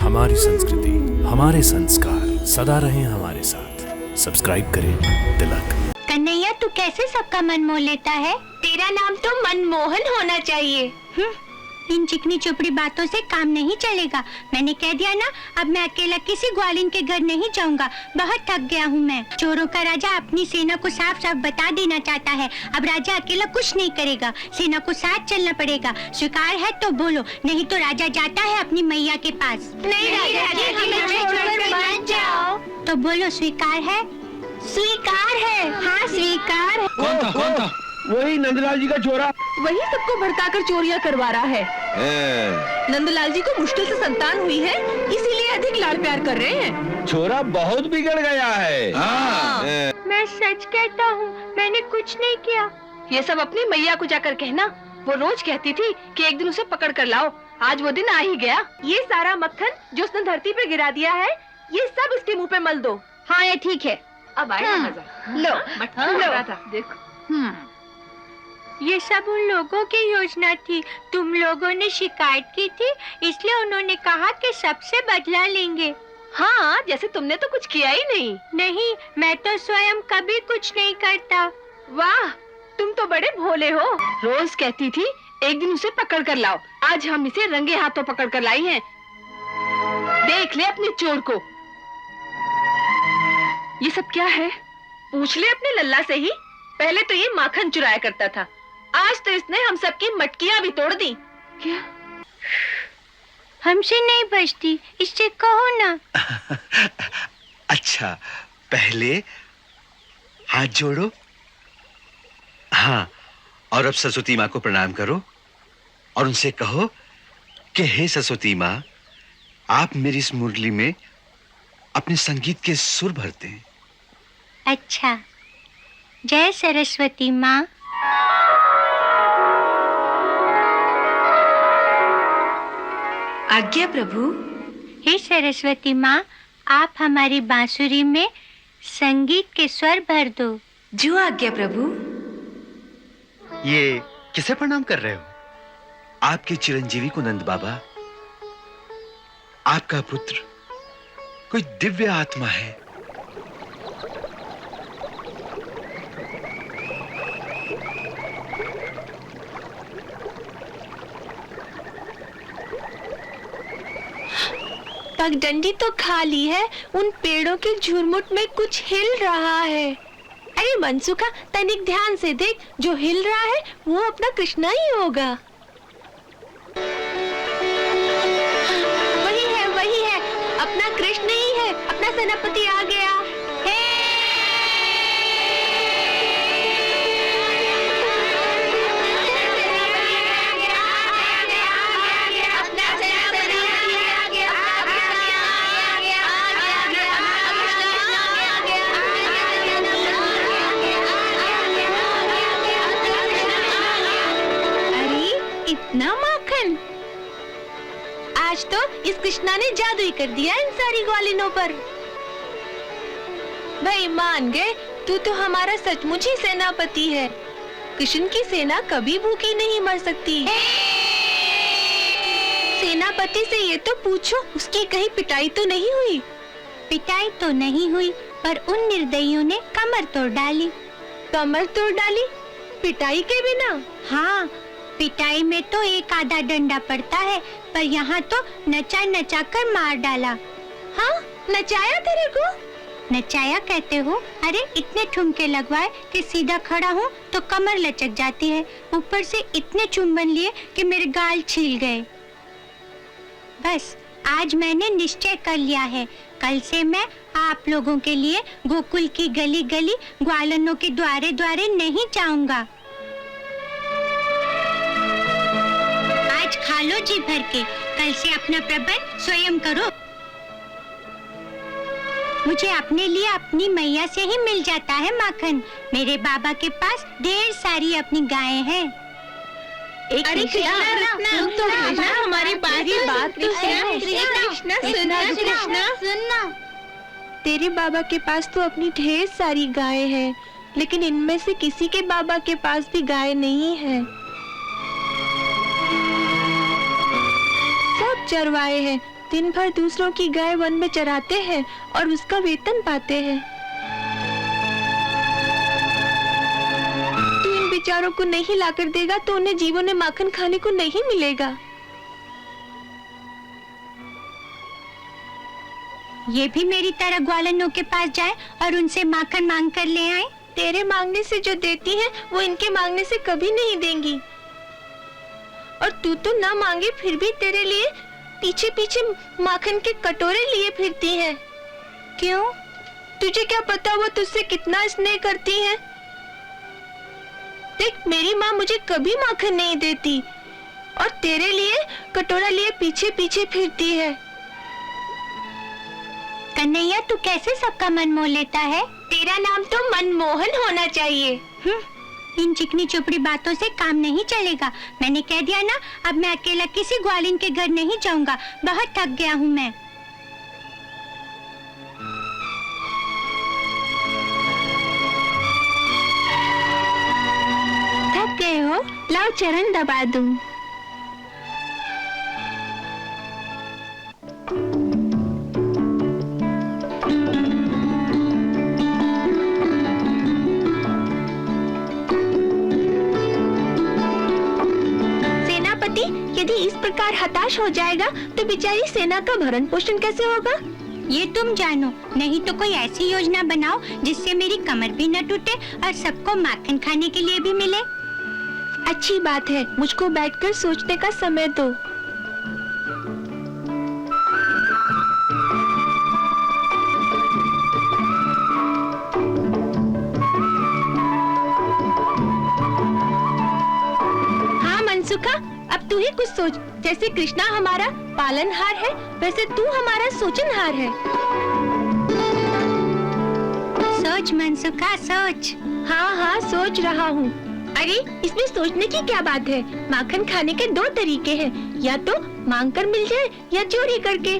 हमारी संस्कृति, हमारे संस्कार सदा रहें हमारे साथ। सब्सक्राइब करें तिलक। कन्हैया, तू कैसे सबका मन मोह लेता है? तेरा नाम तो मनमोहन होना चाहिए। इन चिकनी चुपड़ी बातों से काम नहीं चलेगा। मैंने कह दिया ना, अब मैं अकेला किसी ग्वालिन के घर नहीं जाऊंगा। बहुत थक गया हूँ मैं। चोरों का राजा अपनी सेना को साफ साफ बता देना चाहता है। अब राजा अकेला कुछ नहीं करेगा, सेना को साथ चलना पड़ेगा। स्वीकार है तो बोलो, नहीं तो राजा जाता है अपनी मैया के पास। नहीं राजा, हमें छोड़कर मत जाओ। तो बोलो, स्वीकार है? स्वीकार है। हाँ स्वीकार है। कौन था? वही नंदलाल जी का चोरा। वही सबको भड़काकर चोरियां करवा रहा है। नंदलाल जी को मुश्किल से संतान हुई है, इसीलिए अधिक लाड़ प्यार कर रहे हैं। छोरा बहुत बिगड़ गया है। मैं सच कहता हूँ, मैंने कुछ नहीं किया। ये सब अपनी मैया को जाकर कहना। वो रोज कहती थी कि एक दिन उसे पकड़ कर लाओ। आज वो दिन आ ही गया। ये सारा मक्खन जो उसने धरती पे गिरा दिया है, ये सब इसके मुँह पे मल दो। हाँ ये ठीक है। अब आएगा मजा। लो लो देखो। ये सब उन लोगों की योजना थी। तुम लोगों ने शिकायत की थी, इसलिए उन्होंने कहा कि सबसे बदला लेंगे। हाँ, जैसे तुमने तो कुछ किया ही नहीं। नहीं, मैं तो स्वयं कभी कुछ नहीं करता। वाह, तुम तो बड़े भोले हो। रोज कहती थी एक दिन उसे पकड़ कर लाओ। आज हम इसे रंगे हाथों पकड़ कर लाई हैं। देख ले अपने चोर को। ये सब क्या है? पूछ ले अपने लल्ला से ही। पहले तो ये माखन चुराया करता था, आज तो इसने हम सबकी मटकियां भी तोड़ दी। क्या? हमसे नहीं बचती, इससे कहो ना। अच्छा, पहले हाथ जोड़ो। हाँ, और अब सरस्वती माँ को प्रणाम करो और उनसे कहो कि हे सरस्वती माँ, आप मेरी इस मुरली में अपने संगीत के सुर भरते हैं। अच्छा, जय सरस्वती माँ। आज्ञा प्रभु। हे सरस्वती माँ, आप हमारी बांसुरी में संगीत के स्वर भर दो। जो आज्ञा प्रभु। ये किसे प्रणाम कर रहे हो? आपके चिरंजीवी को नंद बाबा। आपका पुत्र कोई दिव्य आत्मा है। पगडंडी तो खाली है, उन पेड़ों के झुरमुट में कुछ हिल रहा है। अरे मनसुखा, तनिक ध्यान से देख, जो हिल रहा है वो अपना कृष्णा ही होगा। वही है, अपना कृष्ण ही है। अपना सेनापति आ गया। इतना माखन! आज तो इस कृष्णा ने जादू ही कर दिया इन सारी ग्वालिनों पर। भाई मान गए, तू तो हमारा सचमुच ही सेनापति है। कृष्ण की सेना कभी भूखी नहीं मर सकती। सेनापति से ये तो पूछो, उसकी कहीं पिटाई तो नहीं हुई? पिटाई तो नहीं हुई, पर उन निर्दयियों ने कमर तोड़ डाली। कमर तोड़ डाली? पिटाई के बिना? हाँ, पिटाई में तो एक आधा डंडा पड़ता है, पर यहाँ तो नचा नचा कर मार डाला। हाँ, नचाया तेरे को? नचाया कहते हो? अरे इतने ठुमके लगवाए कि सीधा खड़ा हूँ तो कमर लचक जाती है। ऊपर से इतने चुंबन लिए कि मेरे गाल छिल गए। बस आज मैंने निश्चय कर लिया है, कल से मैं आप लोगों के लिए गोकुल की गली गली, ग्वालनों के द्वारे द्वारे नहीं जाऊंगा। आज खा लो जी भर के, कल से अपना प्रबंध स्वयं करो। मुझे अपने लिए अपनी मैया से ही मिल जाता है माखन। मेरे बाबा के पास ढेर सारी अपनी गायें हैं। अरे कृष्णा, हमारी बात तो सुनना। तेरे बाबा के पास तो अपनी ढेर सारी गायें हैं, लेकिन इनमें से किसी के बाबा के पास भी गाय नहीं है। सब चरवाए हैं, दिन भर दूसरों की गाय वन में चराते हैं और उसका वेतन पाते हैं। तू इन बेचारों को नहीं लाकर देगा तो उन्हें जीवन में माखन खाने को नहीं मिलेगा। ये भी मेरी तरह ग्वालनों के पास जाए और उनसे माखन मांग कर ले आए। तेरे मांगने से जो देती है वो इनके मांगने से कभी नहीं देंगी। और तू तो ना मांगे फिर भी तेरे लिए पीछे पीछे माखन के कटोरे लिए फिरती है। क्यों? तुझे क्या पता वो तुझसे कितना स्नेह करती है। देख, मेरी माँ मुझे कभी माखन नहीं देती और तेरे लिए कटोरा लिए पीछे पीछे फिरती है। कन्हैया, तू कैसे सबका मन मोह लेता है? तेरा नाम तो मनमोहन होना चाहिए। इन चिकनी चुपड़ी बातों से काम नहीं चलेगा। मैंने कह दिया ना, अब मैं अकेला किसी ग्वालिन के घर नहीं जाऊंगा। बहुत थक गया हूँ मैं। थक गए हो? लाओ चरण दबा दूं। यदि इस प्रकार हताश हो जाएगा तो बेचारी सेना का भरण पोषण कैसे होगा? ये तुम जानो। नहीं तो कोई ऐसी योजना बनाओ जिससे मेरी कमर भी न टूटे और सबको माखन खाने के लिए भी मिले। अच्छी बात है, मुझको बैठकर सोचने का समय दो। हाँ मनसुखा, अब तू ही कुछ सोच। जैसे कृष्णा हमारा पालनहार है वैसे तू हमारा सोचनहार है। सोच मनसुखा, सोच। हाँ हाँ, सोच रहा हूँ। अरे, इसमें सोचने की क्या बात है? माखन खाने के दो तरीके हैं, या तो मांग कर मिल जाए या चोरी करके।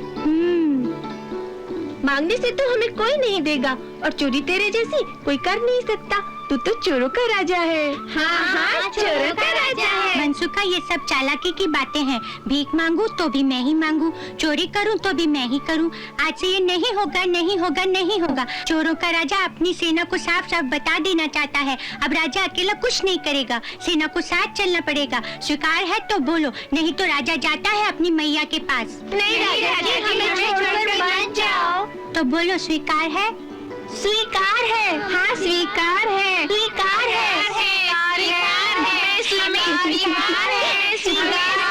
मांगने से तो हमें कोई नहीं देगा और चोरी तेरे जैसी कोई कर नहीं सकता। तू तो चोरों का राजा है। हाँ, चोरों का राजा है। मनसुखा, ये सब चालाकी की बातें हैं। भीख मांगू तो भी मैं ही मांगू, चोरी करूं तो भी मैं ही करूं। आज से ये नहीं होगा, नहीं होगा, नहीं होगा। चोरों का राजा अपनी सेना को साफ साफ बता देना चाहता है। अब राजा अकेला कुछ नहीं करेगा, सेना को साथ चलना पड़ेगा। स्वीकार है तो बोलो, नहीं तो राजा जाता है अपनी मैया के पास। नहीं राजा जी, हमें छोड़कर मत जाओ। तो बोलो, स्वीकार है? स्वीकार है। हाँ, स्वीकार है। स्वीकार है। स्वीकार है। स्वीकार है। स्वीकार है।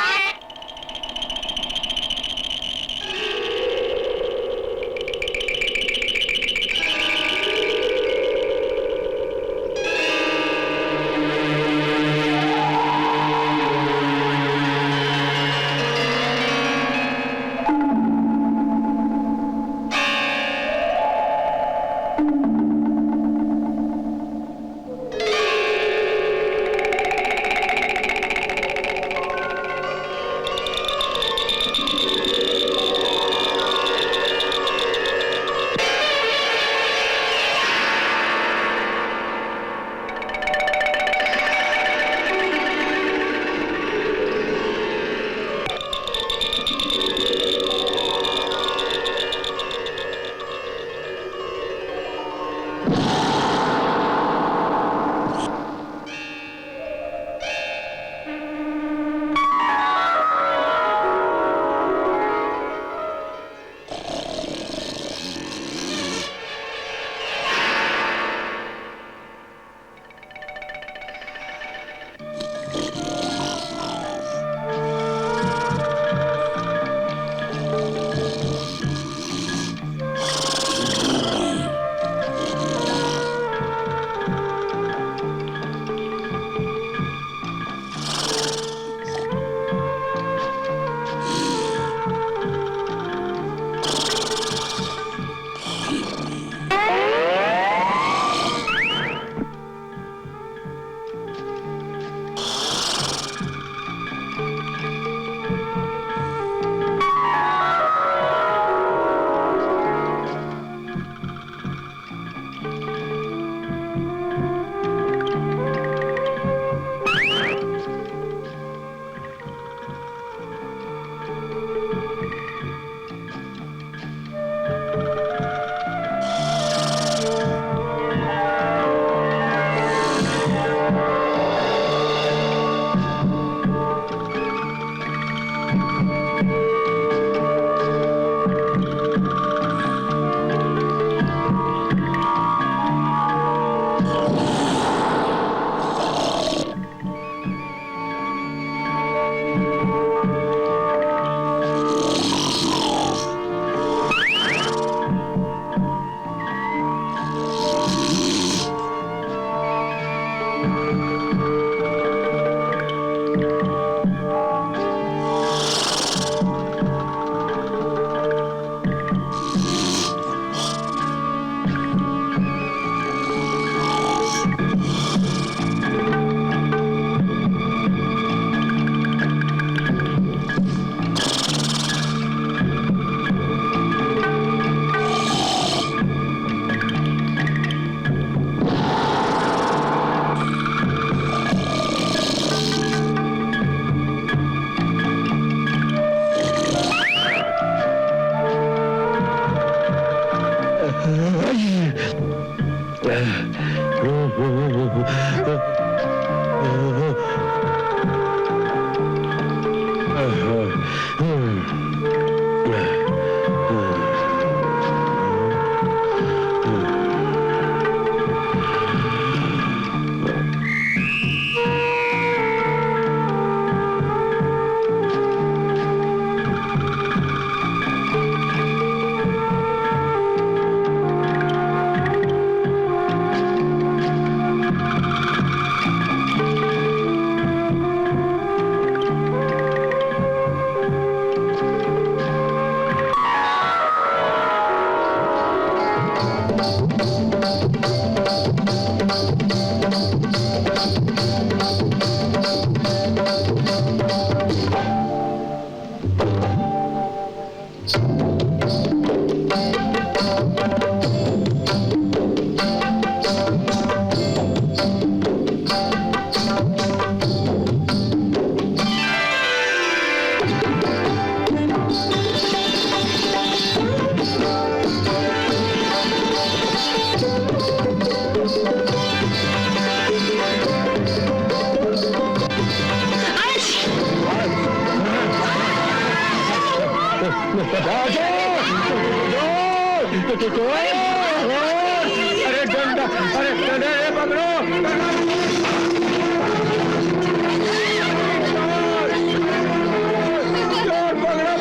अरे डंडा, अरे पकड़ो। चोर पकड़ो,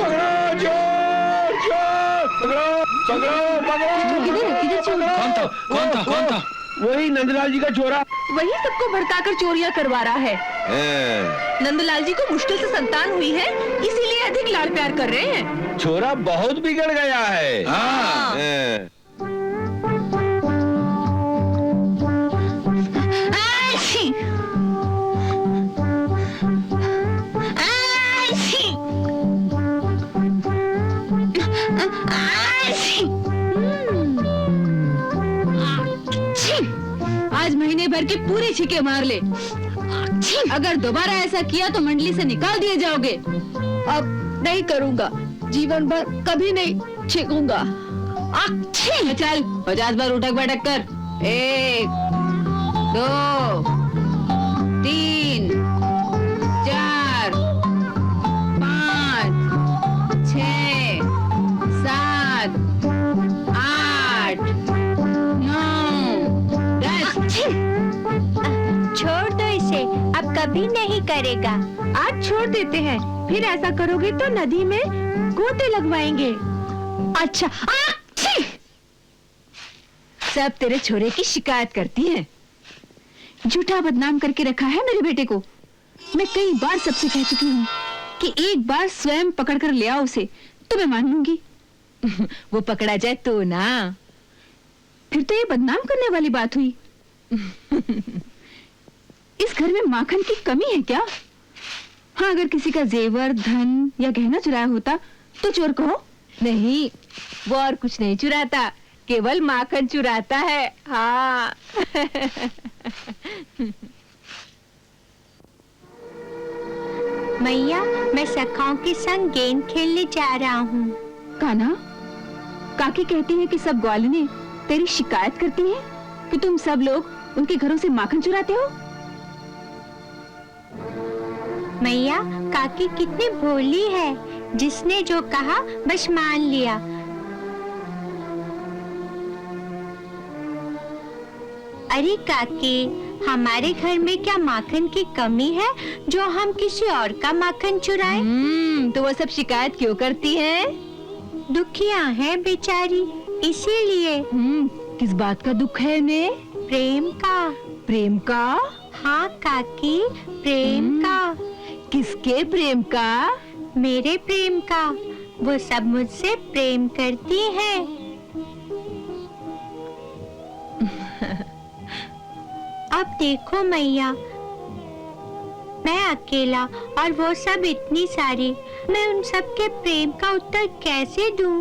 चोर, चोर पकड़ो। कौन था? वही नंदलाल जी का चोरा। वही सबको भड़काकर चोरियां करवा रहा है। नंदलाल जी को मुश्किल से संतान हुई है, इसीलिए अधिक लाड़ प्यार कर रहे हैं। छोरा बहुत बिगड़ गया है। हाँ। आज महीने भर के पूरे छींके मार ले। अगर दोबारा ऐसा किया तो मंडली से निकाल दिए जाओगे। अब नहीं करूंगा, जीवन भर कभी नहीं छींकूंगा। चल 50 बार उठक बैठक कर। 1 2 3 4 5 6 7 8 9 10। छोड़ दो इसे, अब कभी नहीं करेगा। आज छोड़ देते हैं, फिर ऐसा करोगे तो नदी में गोते लगवाएंगे। अच्छा। सब तेरे छोरे की शिकायत करती हैं। झूठा बदनाम करके रखा है मेरे बेटे को। मैं कई बार सबसे कह चुकी हूँ कि एक बार स्वयं पकड़ कर ले आओ उसे, तो मैं मान लूंगी। वो पकड़ा जाए तो ना, फिर तो ये बदनाम करने वाली बात हुई। इस घर में माखन की कमी है क्या? हाँ, अगर किसी का जेवर, धन या गहना चुराया होता तो चोर कहो। नहीं, वो और कुछ नहीं चुराता, केवल माखन चुराता है। हाँ। मैया, मैं सखाओं के संग गेंद खेलने जा रहा हूँ। कान्हा, काकी कहती है कि सब ग्वालिने तेरी शिकायत करती हैं कि तुम सब लोग उनके घरों से माखन चुराते हो। मैया, काकी कितनी भोली है, जिसने जो कहा बस मान लिया। अरे काकी, हमारे घर में क्या माखन की कमी है जो हम किसी और का माखन चुराएं? तो वो सब शिकायत क्यों करती है? दुखिया है बेचारी, इसीलिए। किस बात का दुख है इन्हें? प्रेम का। प्रेम का? हाँ काकी, प्रेम का। किसके प्रेम का? मेरे प्रेम का। वो सब मुझसे प्रेम करती है। अब देखो मैया, मैं अकेला और वो सब इतनी सारी, मैं उन सब के प्रेम का उत्तर कैसे दूं?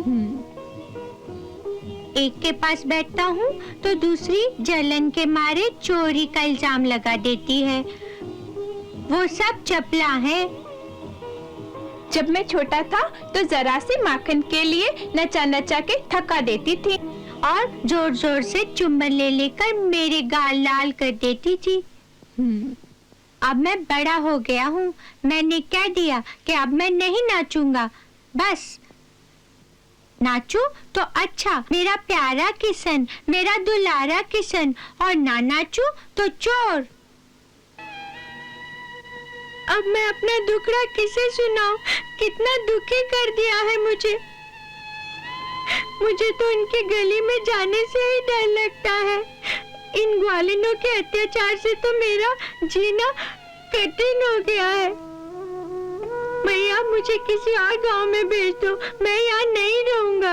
एक के पास बैठता हूँ तो दूसरी जलन के मारे चोरी का इल्जाम लगा देती है। वो सब चपला है। जब मैं छोटा था तो जरा से माखन के लिए नचा नचा के थका देती थी, और जोर जोर से चुम्बन ले लेकर मेरे गाल लाल कर देती थी। अब मैं बड़ा हो गया हूँ। मैंने कह दिया कि अब मैं नहीं नाचूंगा। बस नाचू तो अच्छा, मेरा प्यारा किशन, मेरा दुलारा किशन, और ना नाचू तो चोर। अब मैं अपना दुखड़ा किसे सुनाऊं? कितना दुखी कर दिया है मुझे। मुझे तो इनकी गली में जाने से ही डर लगता है। इन ग्वालिनों के अत्याचार से तो मेरा जीना कठिन हो गया है। भैया मुझे किसी और गांव में भेज दो, मैं यहाँ नहीं रहूंगा।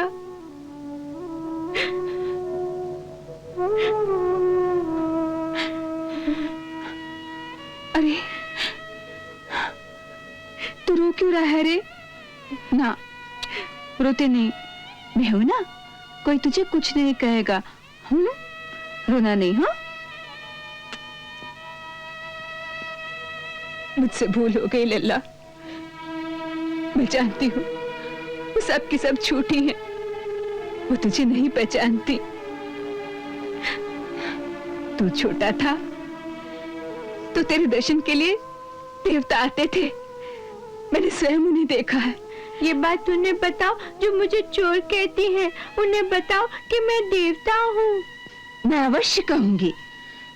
अरे तू रो क्यों रहा है रे? ना रोते नहीं, मैं हूं ना, कोई तुझे कुछ नहीं कहेगा। रोना नहीं। हाँ, मुझसे भूल हो गई लल्ला। मैं जानती हूँ वो सब की सब झूठी हैं, वो तुझे नहीं पहचानती। तू छोटा था तो तेरे दर्शन के लिए देवता आते थे, मैंने स्वयं उन्हें देखा है। ये बात उन्हें बताओ जो मुझे चोर कहती हैं। उन्हें बताओ कि मैं देवता हूँ। मैं अवश्य कहूंगी,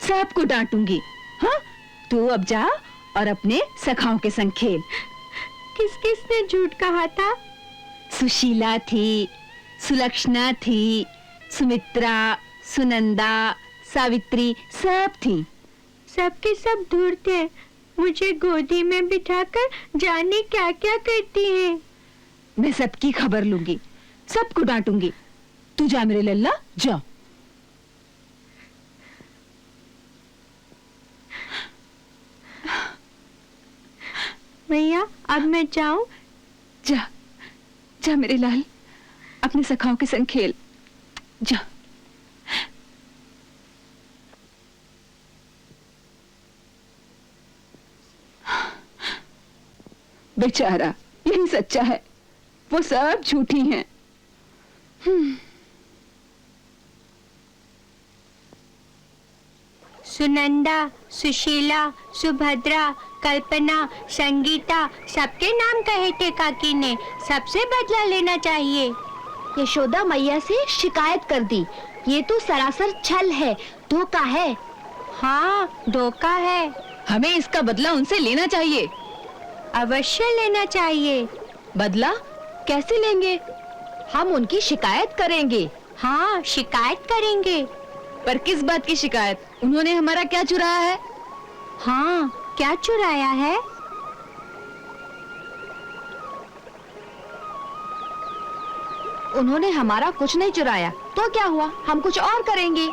सबको डांटूंगी। हाँ, तू अब जा और अपने सखाओं के संग खेल। किस किसने झूठ कहा था? सुशीला थी, सुलक्षणा थी, सुमित्रा, सुनंदा, सावित्री, सब थी। सबके सब दूर थे। मुझे गोदी में बिठाकर जाने क्या क्या करती हैं। मैं सबकी खबर लूंगी, सबको डांटूंगी। तू जा मेरे लल्ला, जा। भैया अब मैं जाऊं? जा जा मेरे लाल, अपने सखाओं के संग खेल, जा। बेचारा, यही सच्चा है, वो सब झूठी हैं। सुनंदा, सुशीला, सुभद्रा, कल्पना, संगीता, सबके नाम कहे थे काकी ने। सबसे बदला लेना चाहिए। यशोदा मैया से शिकायत कर दी। ये तो सरासर छल है, धोखा है। हाँ, धोखा है। हमें इसका बदला उनसे लेना चाहिए। अवश्य लेना चाहिए। बदला कैसे लेंगे? हम उनकी शिकायत करेंगे। हाँ, शिकायत करेंगे। पर किस बात की शिकायत? उन्होंने हमारा क्या चुराया है? हाँ, क्या चुराया है? उन्होंने हमारा कुछ नहीं चुराया, तो क्या हुआ? हम कुछ और करेंगे।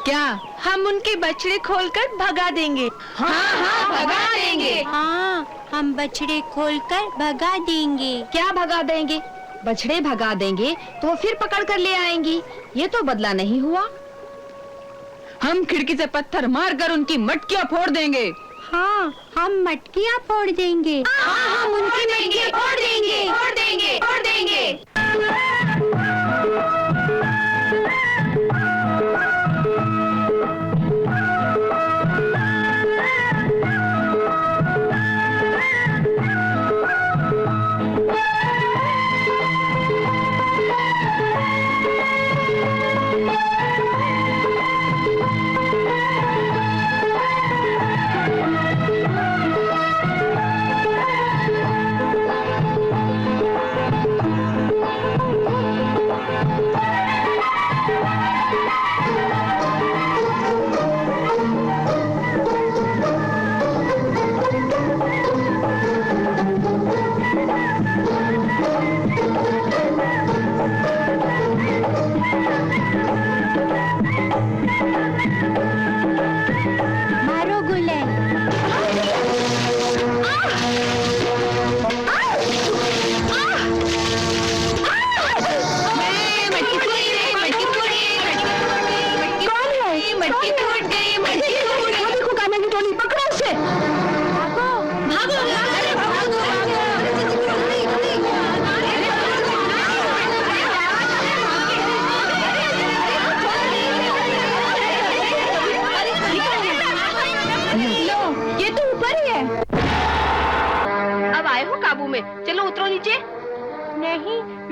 क्या? हम उनके बछड़े खोलकर भगा देंगे। हाँ, भगा देंगे। हाँ, हम बछड़े खोलकर भगा देंगे। क्या भगा देंगे? बछड़े भगा देंगे तो वो फिर पकड़ कर ले आएंगी। ये तो बदला नहीं हुआ। हम खिड़की से पत्थर मारकर उनकी मटकियां फोड़ देंगे। हाँ, हम मटकियाँ फोड़ देंगे। हम उनकी मटकियां फोड़ देंगे, फोड़ देंगे, फोड़ देंगे।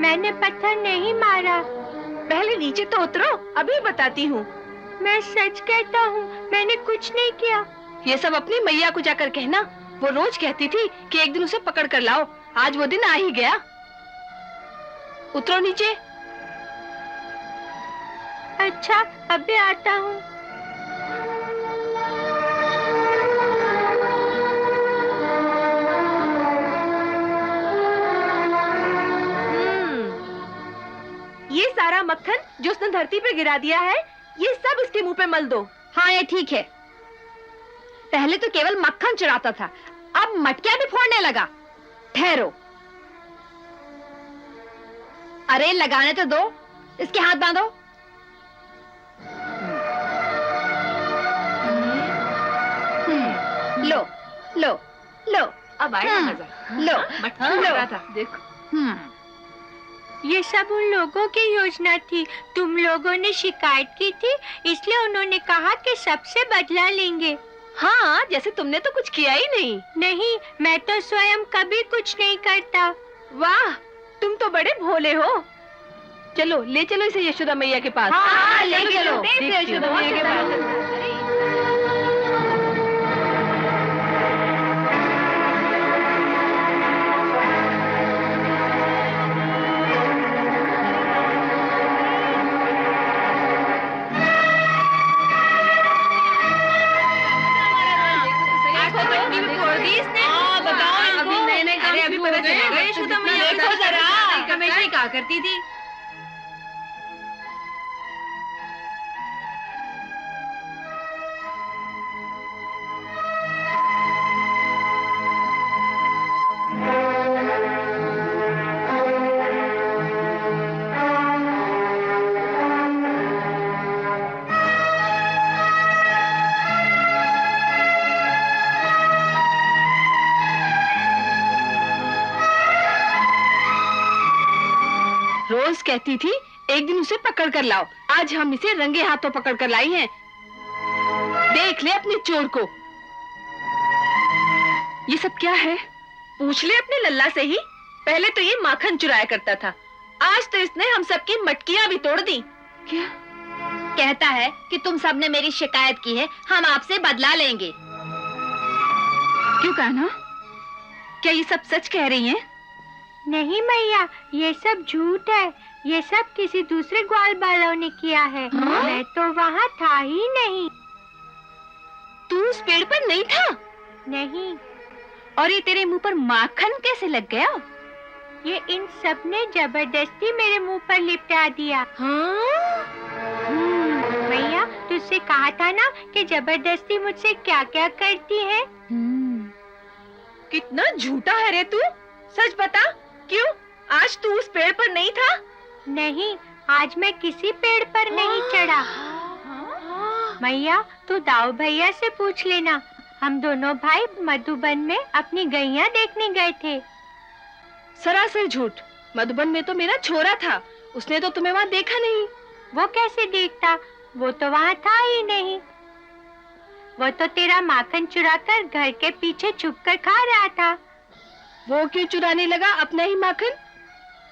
मैंने पत्थर नहीं मारा। पहले नीचे तो उतरो, अभी बताती हूँ। मैं सच कहता हूँ, मैंने कुछ नहीं किया। ये सब अपनी मैया को जाकर कहना। वो रोज कहती थी कि एक दिन उसे पकड़ कर लाओ। आज वो दिन आ ही गया। उतरो नीचे। अच्छा, अभी आता हूँ। ये सारा मक्खन जो उसने धरती पे गिरा दिया है, ये सब इसके मुंह पे मल दो। हाँ, ये ठीक है। पहले तो केवल मक्खन चुराता था, अब मटकियां भी फोड़ने लगा। ठहरो, अरे लगाने तो दो, इसके हाथ बांधो। लो लो लो, अब आया मजा। लो मटका लो। लगा था, देखो। ये सब उन लोगों की योजना थी। तुम लोगों ने शिकायत की थी, इसलिए उन्होंने कहा कि सबसे बदला लेंगे। हाँ, जैसे तुमने तो कुछ किया ही नहीं। नहीं, मैं तो स्वयं कभी कुछ नहीं करता। वाह, तुम तो बड़े भोले हो। चलो, ले चलो इसे यशोदा मैया के पास। हाँ, ले चलो। देखते हो, यशोदा मैया के पास। हमेशा ही कहा करती थी। रोज कहती थी एक दिन उसे पकड़ कर लाओ। आज हम इसे रंगे हाथों पकड़ कर लाई हैं। देख ले अपने चोर को। ये सब क्या है? पूछ ले अपने लल्ला से ही। पहले तो ये माखन चुराया करता था, आज तो इसने हम सबकी मटकियां भी तोड़ दी। क्या कहता है कि तुम सबने मेरी शिकायत की है, हम आपसे बदला लेंगे। क्यों कहना? क्या ये सब सच कह रही हैं? नहीं मैया, ये सब झूठ है। ये सब किसी दूसरे ग्वाल वालों ने किया है। हाँ? मैं तो वहाँ था ही नहीं। तू उस पेड़ पर नहीं था? नहीं, और ये तेरे मुंह पर माखन कैसे लग गया? ये इन सब ने जबरदस्ती मेरे मुंह पर लिपटा दिया। हाँ? मैया, तुझसे कहा था ना कि जबरदस्ती मुझसे क्या क्या करती है। कितना झूठा है रे तू। सच बता, क्यों आज तू उस पेड़ पर नहीं था? नहीं, आज मैं किसी पेड़ पर नहीं चढ़ा। मैया, तू दाऊ भैया से पूछ लेना। हम दोनों भाई मधुबन में अपनी गैया देखने गए थे। सरासर झूठ। मधुबन में तो मेरा छोरा था, उसने तो तुम्हें वहाँ देखा नहीं। वो कैसे देखता? वो तो वहाँ था ही नहीं। वो तो तेरा माखन चुराकर घर के पीछे छुपकर खा रहा था। वो क्यों चुराने लगा अपना ही माखन?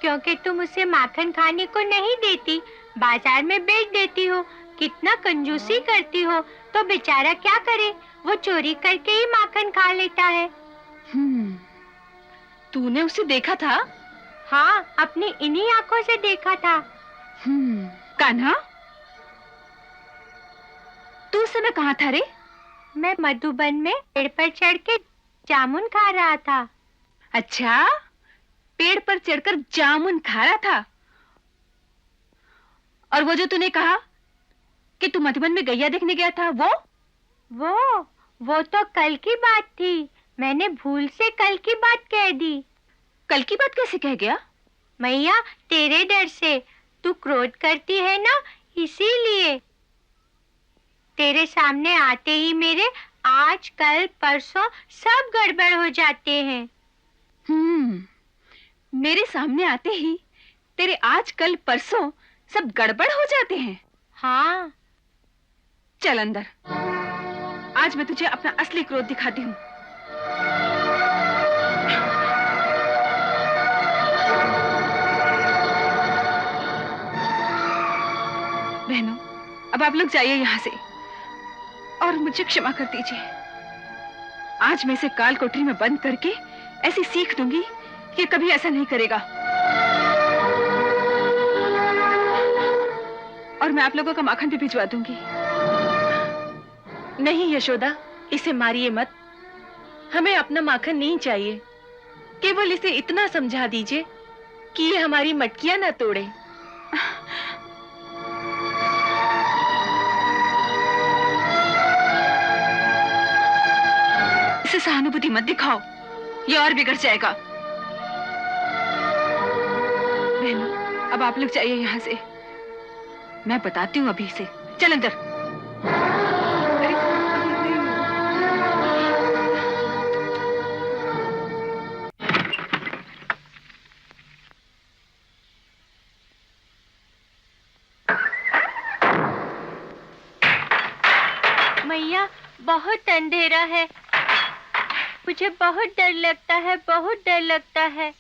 क्योंकि तुम उसे माखन खाने को नहीं देती, बाजार में बेच देती हो। कितना कंजूसी करती हो। तो बेचारा क्या करे, वो चोरी करके ही माखन खा लेता है। तूने उसे देखा था? हाँ, अपनी इन्हीं आंखों से देखा था। कान्हा, तू उस समय कहाँ था रे? मैं मधुबन में पेड़ पर चढ़ के जामुन खा रहा था। अच्छा, पेड़ पर चढ़कर जामुन खा रहा था। और वो जो तूने कहा कि तू मधुबन में गैया देखने गया था, वो तो कल की बात थी। मैंने भूल से कल की बात कह दी। कल की बात कैसे कह गया? मैया, तेरे डर से। तू क्रोध करती है ना, इसीलिए। तेरे सामने आते ही मेरे आज कल परसों सब गड़बड़ हो जाते हैं। मेरे सामने आते ही तेरे आज कल परसों सब गड़बड़ हो जाते हैं। हाँ। चल अंदर, आज मैं तुझे अपना असली क्रोध दिखाती हूँ। बहनों, अब आप लोग जाइए यहाँ से और मुझे क्षमा कर दीजिए। आज मैं इसे काल कोठरी में बंद करके ऐसी सीख दूंगी कि कभी ऐसा नहीं करेगा। और मैं आप लोगों का माखन भी भिजवा दूंगी। नहीं यशोदा, इसे मारिए मत। हमें अपना माखन नहीं चाहिए। केवल इसे इतना समझा दीजिए कि ये हमारी मटकियां ना तोड़े। इसे सहानुभूति मत दिखाओ, ये और बिगड़ जाएगा। बहनों, अब आप लोग जाइए यहाँ से। मैं बताती हूँ अभी इसे। चल अंदर। अरे, मैया, बहुत अंधेरा है। मुझे बहुत डर लगता है, बहुत डर लगता है।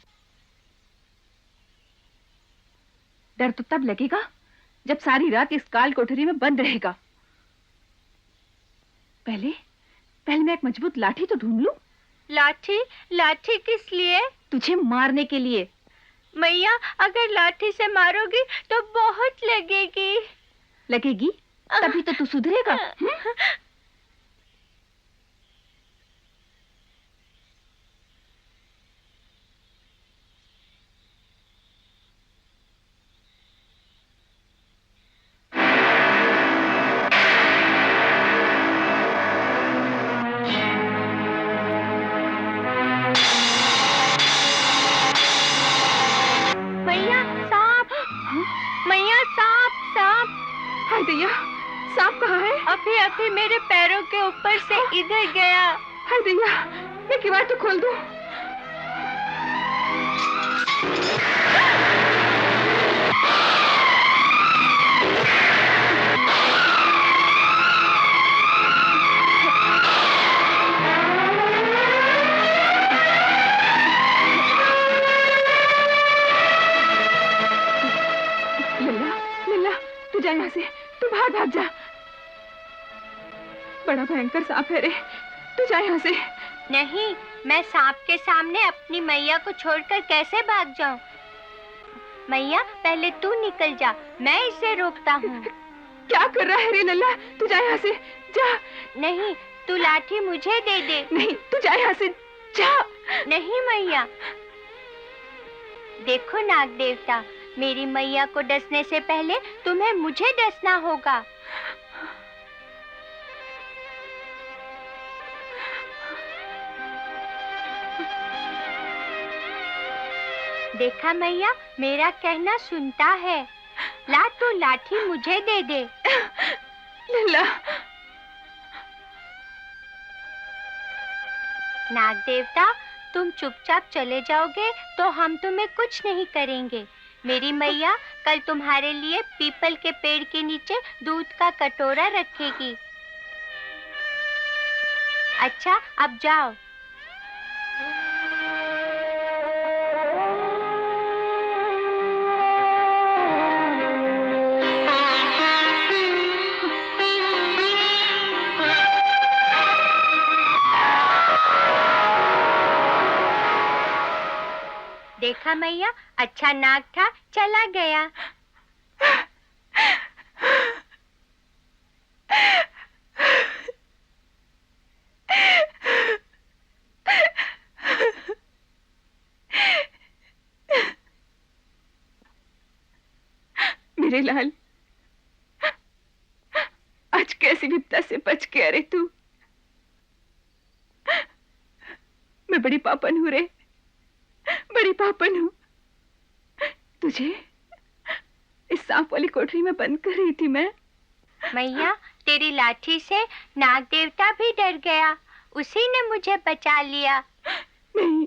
डर तो तब लगेगा जब सारी रात इस काल कोठरी में बंद रहेगा। पहले मैं एक मजबूत लाठी तो ढूंढ लूं। लाठी? लाठी किस लिए? तुझे मारने के लिए। मैया, अगर लाठी से मारोगी तो बहुत लगेगी। लगेगी? तभी तो तू सुधरेगा। मैया, सांप! मैया, सांप! सांप! हाय दैया, सांप कहाँ है? अभी अभी मेरे पैरों के ऊपर से इधर गया। हाय दैया, मैं किवाड़ तो खोल दूं। लल्ला, तू जा यहाँ से। तू बाहर भाग जा। बड़ा भयंकर सांप है रे। तू जा यहाँ से। नहीं, मैं सांप के सामने अपनी मैया को छोड़कर कैसे भाग जाऊं? मैया, पहले तू निकल जा, मैं इसे रोकता हूँ। क्या कर रहा है रे लल्ला? तू जा यहाँ से, जा। नहीं, तू लाठी मुझे दे दे। नहीं, तू जा यहाँ से, जा। नहीं मैया। देखो नाग देवता, मेरी मैया को डसने से पहले तुम्हें मुझे डसना होगा। देखा मैया, मेरा कहना सुनता है। ला, तू लाठी मुझे दे दे। लल्ला। नाग देवता, तुम चुपचाप चले जाओगे तो हम तुम्हें कुछ नहीं करेंगे। मेरी मैया कल तुम्हारे लिए पीपल के पेड़ के नीचे दूध का कटोरा रखेगी। अच्छा, अब जाओ। देखा मैया, अच्छा नाग था, चला गया। मेरे लाल, आज कैसी विपदा से बच के अरे तू। मैं बड़ी पापन हूँ रे, बड़ी पापन हूँ। तुझे इस सांप वाली कोठरी में बंद कर रही थी मैं। मैया, तेरी लाठी से नाग देवता भी डर गया, उसी ने मुझे बचा लिया। नहीं,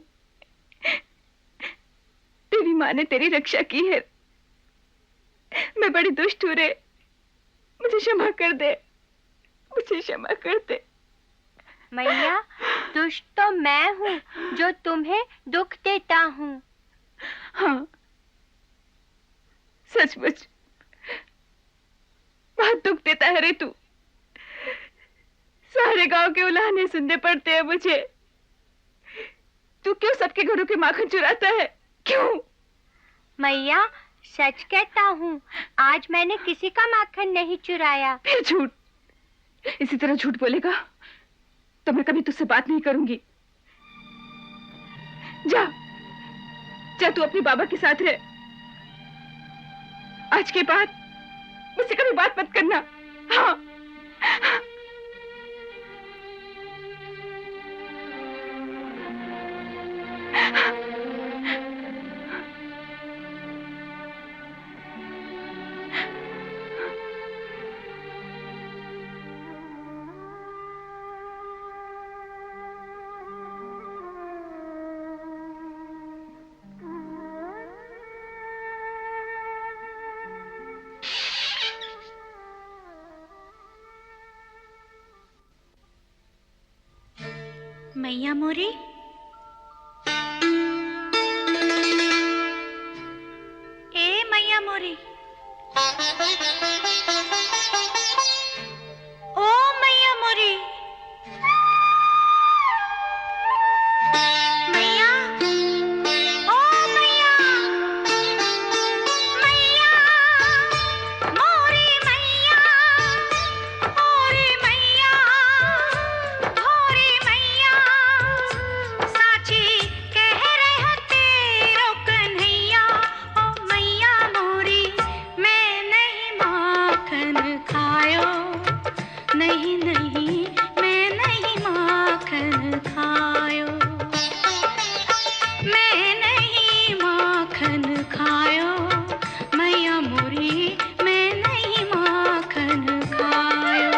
तेरी माँ ने तेरी रक्षा की है। मैं बड़ी दुष्ट हूँ रे, मुझे क्षमा कर दे, मुझे क्षमा कर दे। मैया, दुष्ट तो मैं हूँ जो तुम्हें दुख देता हूँ। हाँ, सचमुच बहुत दुख देता है रे तू। सारे गांव के उलाहने सुनने पड़ते हैं मुझे। तू क्यों सबके घरों के माखन चुराता है? क्यों? मैया सच कहता हूँ, आज मैंने किसी का माखन नहीं चुराया। फिर झूठ। इसी तरह झूठ बोलेगा तो मैं कभी तुझसे बात नहीं करूंगी। जा जा, तू अपने बाबा के साथ रह। आज के बाद मुझसे कभी बात मत करना। हाँ। मैया मोरी, ए मैया मोरी, ओ मैया मोरी, मैया, ओ मैया, मैया मोरी, मैया मोरी, मैया मोरी, मैया साची कह रहे तेरो कन्हैया। ओ मैया मोरी, मैं नहीं माखन खायो, नहीं नहीं मैं नहीं माखन खायो, मैं नहीं माखन खायो, मैया मोरी मैं नहीं माखन खायो।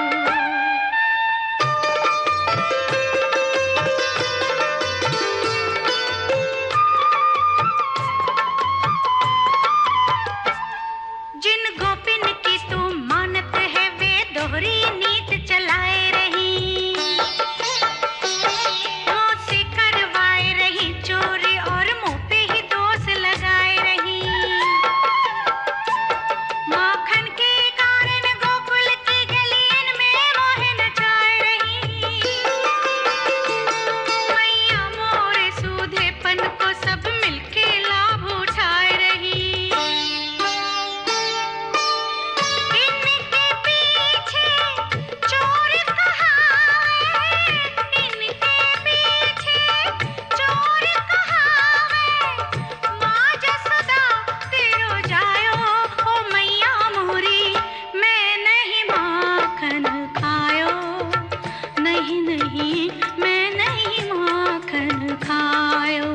जिन गोपिन की तू मानत है वे दोहरी नीत चलाए रही, मुझसे करवाए रही चोरी और मुंह पे ही दोष लगाए रही। माखन के कारण गोकुल की गलियन में मोह नचाए रही। मैया मोरे सूधेपन को सब मिलके लाभ उठाए रही। इनके पीछे चोर कहावे, इनके पीछे चोर कहावे, माँ जसोदा तेरो जायो। ओ मैया मोरी, मैं नहीं माखन खायो, नहीं नहीं मैं नहीं माखन खायो।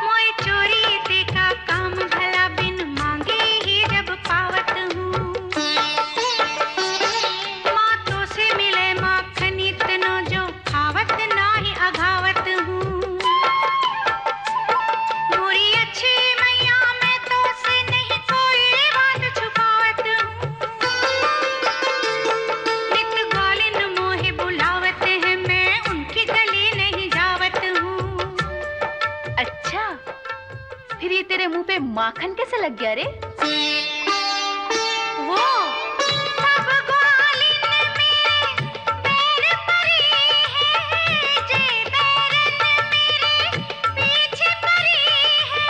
मोए चोरी ते का काम भला बिन मांगे ही जब पावत हूँ। मातों से मिले माखन इतनो जो खावत नाही अघावत हूँ। मोरी अच्छी मैया, मैं तो से नहीं कोई बात छुपावत हूँ। नित गालिन मोहे बुलावत है, मैं उनकी गली नहीं जावत हूँ। अच्छा, फिर ये तेरे मुंह पे माखन कैसे लग गया रे? वो सब ग्वालिन मेरे पैर परी है, जे बैरन मेरे पीछे परी है,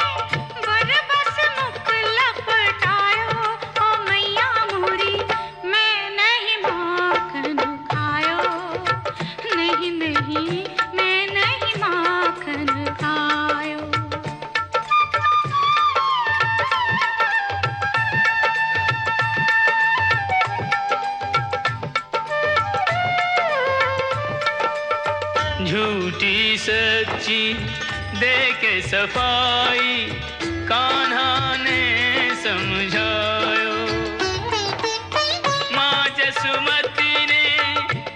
बरबस मुख लपटायो। ओ मैया मोरी, मैं नहीं माखन खायो, नहीं नहीं मैं नहीं माखन खायो। झूठी सच्ची दे के सफाई कान्हा ने समझायो। माँ जसुमती ने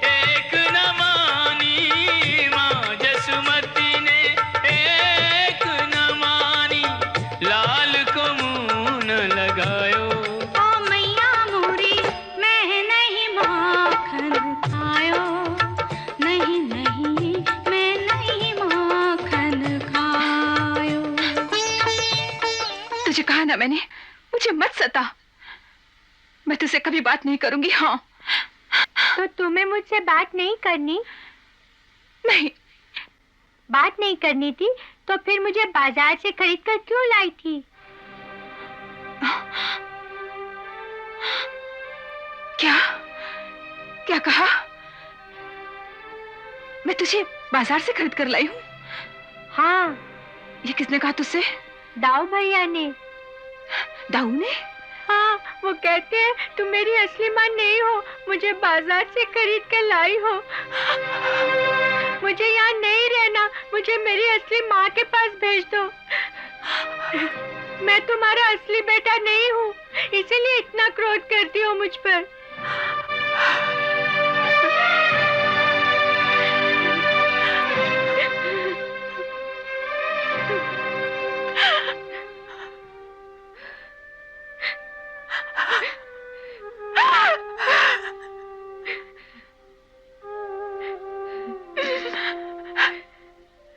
एक न मानी, माँ जसुमती ने एक न मानी, लाल को मुंह न लगायो। ओ मैया मोरी, मैं नहीं माखन खायो, नहीं नहीं ना मैंने, मुझे मत सता। मैं तुझसे कभी बात नहीं करूंगी। हाँ। तो तुम्हें मुझसे बात नहीं करनी? नहीं। बात नहीं करनी थी तो फिर मुझे बाजार से खरीद कर क्यों लाई थी? क्या क्या कहा? मैं तुझे बाजार से खरीद कर लाई हूँ? हाँ। ये किसने कहा तुझसे? दाऊ भैया ने। दाऊ ने? हाँ, वो कहते हैं तुम मेरी असली माँ नहीं हो, मुझे बाजार से खरीद कर लाई हो। मुझे यहाँ नहीं रहना, मुझे मेरी असली माँ के पास भेज दो। मैं तुम्हारा असली बेटा नहीं हूँ, इसीलिए इतना क्रोध करती हो मुझ पर।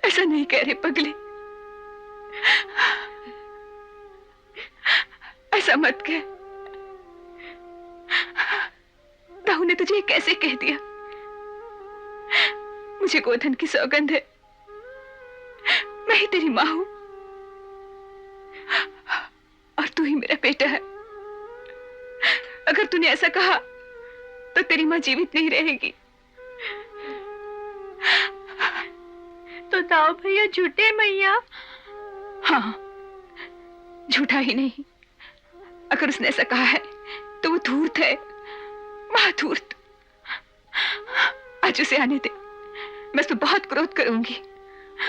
ऐसा नहीं कह रहे पगली, ऐसा मत कह। दाऊ ने तुझे कैसे कह दिया? मुझे गोधन की सौगंध है, मैं ही तेरी माँ हूं और तू ही मेरा बेटा है। अगर तूने ऐसा कहा तो तेरी माँ जीवित नहीं रहेगी। तो दाऊ भैया झूठे मैया? हाँ, झूठा ही नहीं। अगर उसने ऐसा कहा है तो वो धूर्त है, महाधूर्त। आज उसे आने दे, मैं उस पर बहुत क्रोध करूंगी।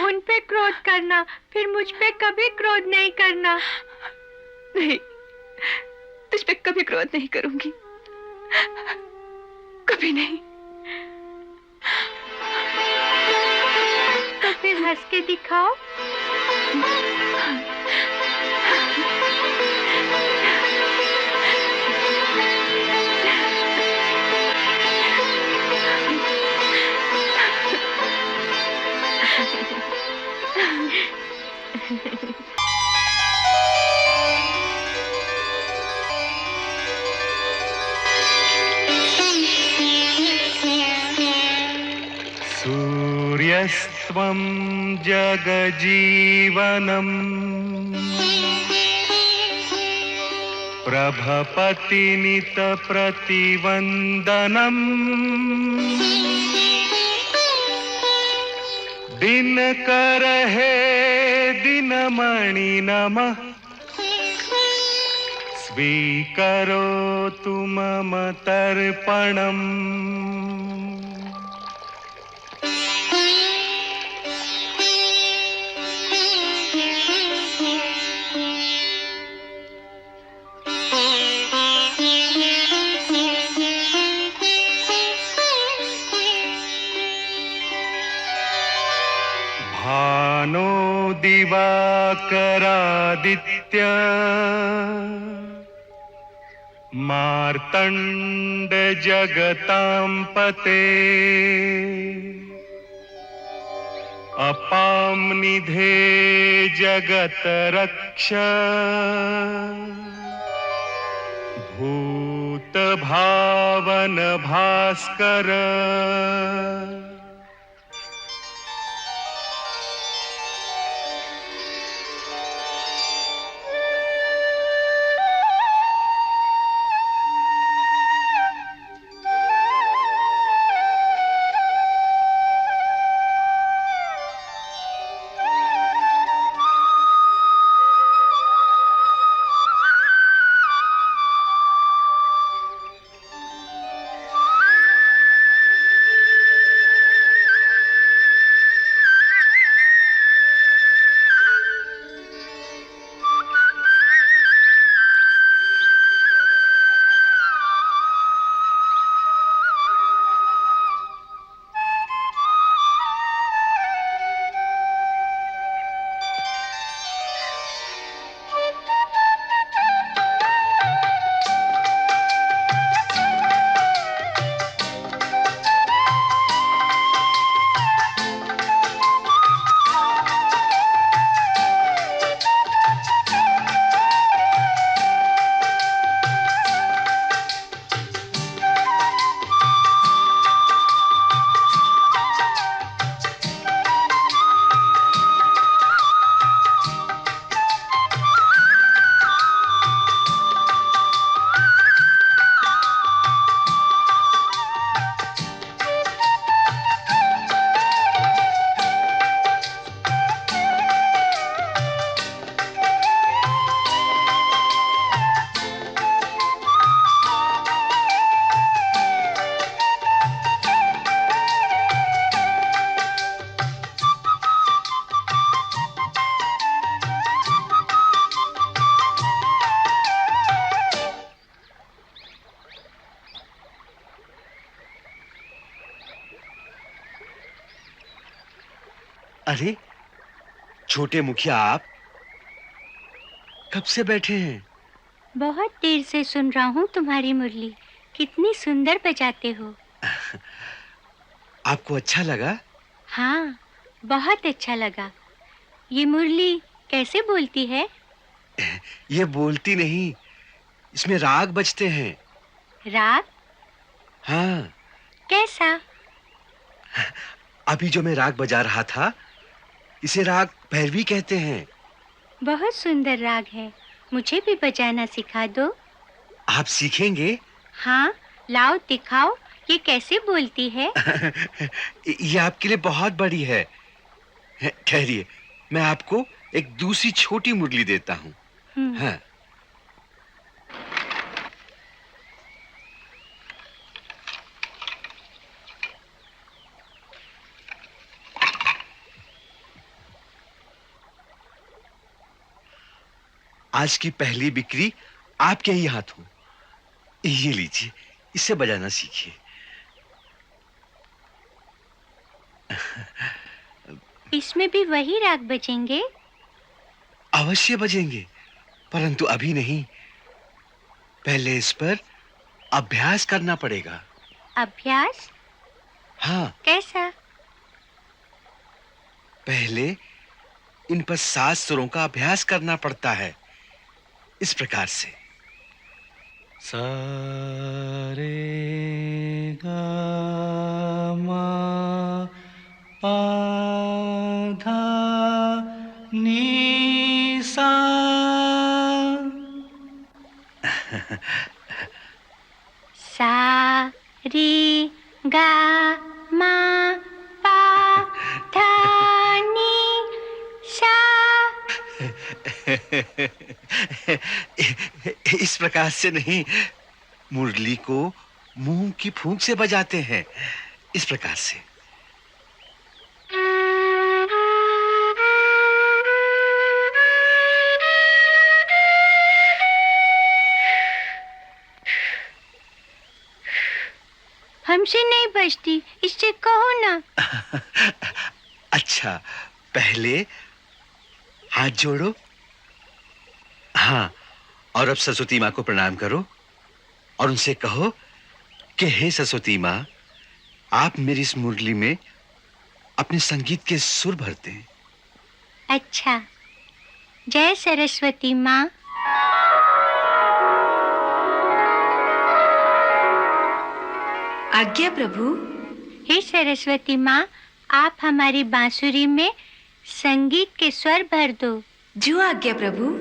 उन पे क्रोध करना, फिर मुझ पे कभी क्रोध नहीं करना। नहीं, तुझ पे कभी क्रोध नहीं करूंगी, कभी नहीं। तो फिर हंस के दिखाओ। सूर्यस्त्वं जगजीवनम् प्रभपतिनितप्रतिवन्दनम् दिनकर हे दिनमणि नमः स्वीकरोतु मम तर्पणम्। भानो दिवाकरादित्य मार्तण्ड जगतां पते अपां निधे जगत रक्ष भूत भावन भास्कर। अरे छोटे मुखिया, आप कब से बैठे हैं? बहुत देर से सुन रहा हूँ तुम्हारी मुरली। कितनी सुंदर बजाते हो। आपको अच्छा लगा? हाँ, बहुत अच्छा लगा। ये मुरली कैसे बोलती है? ये बोलती नहीं, इसमें राग बजते हैं। राग? हाँ, कैसा? अभी जो मैं राग बजा रहा था, इसे राग भैरवी कहते हैं। बहुत सुंदर राग है। मुझे भी बजाना सिखा दो। आप सीखेंगे? हाँ, लाओ दिखाओ, ये कैसे बोलती है? ये आपके लिए बहुत बड़ी है। ठहरिए, मैं आपको एक दूसरी छोटी मुरली देता हूँ। हाँ। आज की पहली बिक्री आपके ही हाथों। ये लीजिए, इसे बजाना सीखिए। इसमें भी वही राग बजेंगे? अवश्य बजेंगे, परंतु अभी नहीं। पहले इस पर अभ्यास करना पड़ेगा। अभ्यास? हाँ, कैसा? पहले इन पर 7 सुरों का अभ्यास करना पड़ता है। इस प्रकार से। सा रे गा मा पा धा नी सा। सा रे गा मा पा धा नी सा। इस प्रकार से नहीं, मुरली को मुंह की फूंक से बजाते हैं। इस प्रकार से। हमसे नहीं बजती, इससे कहो ना। अच्छा, पहले हाथ जोड़ो। हाँ, और अब सरस्वती माँ को प्रणाम करो और उनसे कहो कि हे सरस्वती माँ, आप मेरी इस मुरली में अपने संगीत के सुर भर दें। अच्छा, जय सरस्वती माँ। आज्ञा प्रभु। हे सरस्वती माँ, आप हमारी बांसुरी में संगीत के स्वर भर दो। जो आज्ञा प्रभु।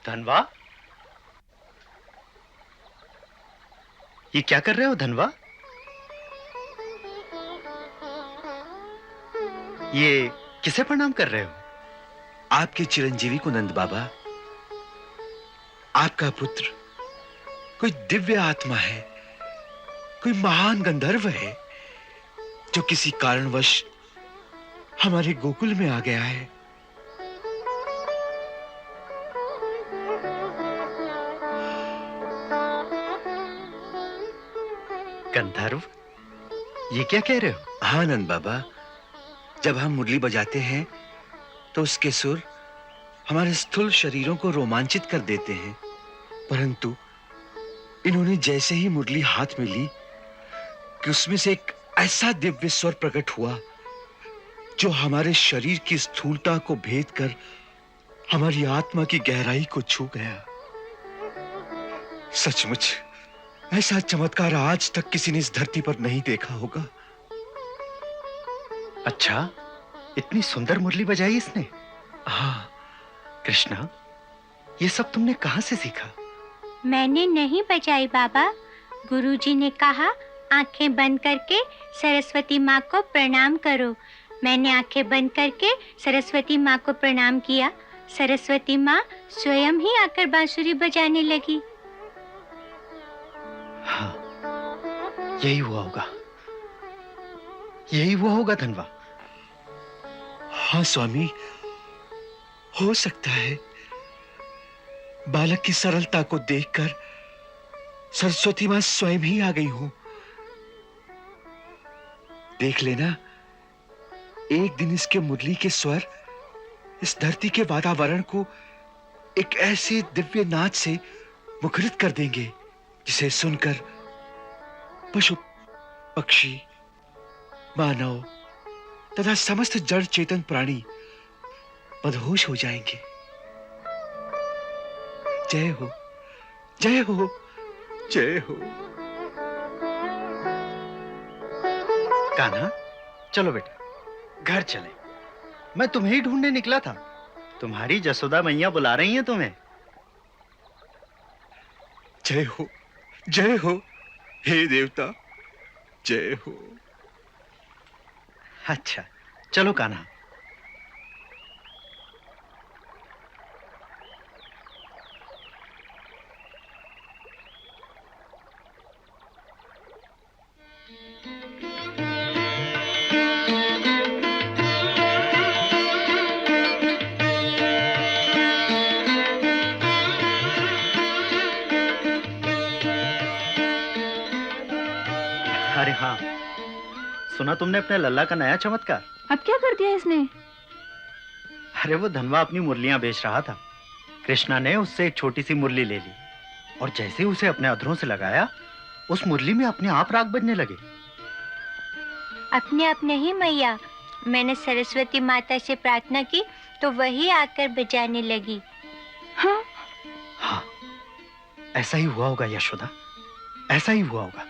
धनवा, ये क्या कर रहे हो धनवा? ये किसे प्रणाम कर रहे हो? आपके चिरंजीवी को नंद बाबा। आपका पुत्र कोई दिव्य आत्मा है, कोई महान गंधर्व है जो किसी कारणवश हमारे गोकुल में आ गया है। गंधर्व, ये क्या कह रहे हो? हाँ नंद बाबा, जब हम मुरली बजाते हैं तो उसके सुर हमारे स्थूल शरीरों को रोमांचित कर देते हैं, परंतु इन्होंने जैसे ही मुरली हाथ में ली कि उसमें से एक ऐसा दिव्य स्वर प्रकट हुआ जो हमारे शरीर की स्थूलता को भेद कर हमारी आत्मा की गहराई को छू गया। सचमुच ऐसा चमत्कार आज तक किसी ने इस धरती पर नहीं देखा होगा। अच्छा, इतनी सुंदर मुरली बजाई इसने? हाँ। कृष्णा, ये सब तुमने कहां से सीखा? मैंने नहीं बजाई बाबा, गुरुजी ने कहा आंखें बंद करके सरस्वती माँ को प्रणाम करो। मैंने आंखें बंद करके सरस्वती माँ को प्रणाम किया। सरस्वती माँ स्वयं ही आकर बांसुरी बजाने लगी। हाँ, यही हुआ होगा, यही हुआ होगा धनवा। हाँ स्वामी, हो सकता है बालक की सरलता को देखकर सरस्वती मां स्वयं ही आ गई हूं। देख लेना, एक दिन इसके मुरली के स्वर इस धरती के वातावरण को एक ऐसे दिव्य नाच से मुखरित कर देंगे जिसे सुनकर पशु पक्षी, मानव तथा समस्त जड़ चेतन प्राणी मदहोश हो जाएंगे। जय हो, जय हो, जय हो। कान्हा, चलो बेटा, घर चले। मैं तुम्हें ही ढूंढने निकला था। तुम्हारी जसोदा मैया बुला रही हैं तुम्हें। जय हो, जय हो, हे देवता, जय हो। अच्छा, चलो कान्हा। अरे हाँ, सुना तुमने अपने लल्ला का नया चमत्कार? अब क्या कर दिया इसने? अरे वो धनवा अपनी मुरलियां बेच रहा था। कृष्णा ने उससे एक छोटी सी मुरली ले ली और जैसे ही उसे अपने अधरों से लगाया, उस मुरली में अपने आप राग बजने लगे। अपने आप नहीं मैया, मैंने सरस्वती माता से प्रार्थना की तो वही आकर बजाने लगी। हाँ, हाँ, ऐसा ही हुआ होगा यशोदा, ऐसा ही हुआ होगा।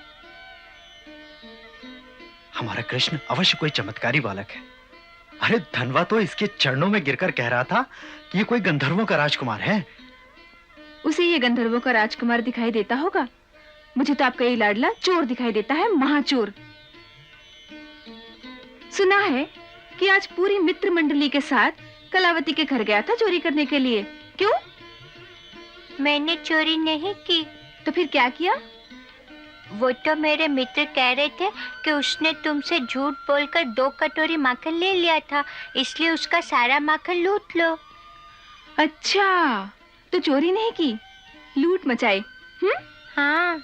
हमारा कृष्ण अवश्य कोई चमत्कारी बालक है। अरे धनवा तो इसके चरणों में गिरकर कह रहा था कि ये कोई गंधर्वों का राजकुमार है। उसे ये गंधर्वों का राजकुमार दिखाई देता होगा। मुझे तो आपका ये लाडला चोर दिखाई देता है, महाचोर। सुना है कि आज पूरी मित्र मंडली के साथ कलावती के घर गया था चोरी करने के लिए। क्यों? मैंने चोरी नहीं की। तो फिर क्या किया? वो तो मेरे मित्र कह रहे थे कि उसने तुमसे झूठ बोलकर 2 कटोरी माखन ले लिया था, इसलिए उसका सारा माखन लूट लो। अच्छा, तो चोरी नहीं की, लूट मचाई। हाँ।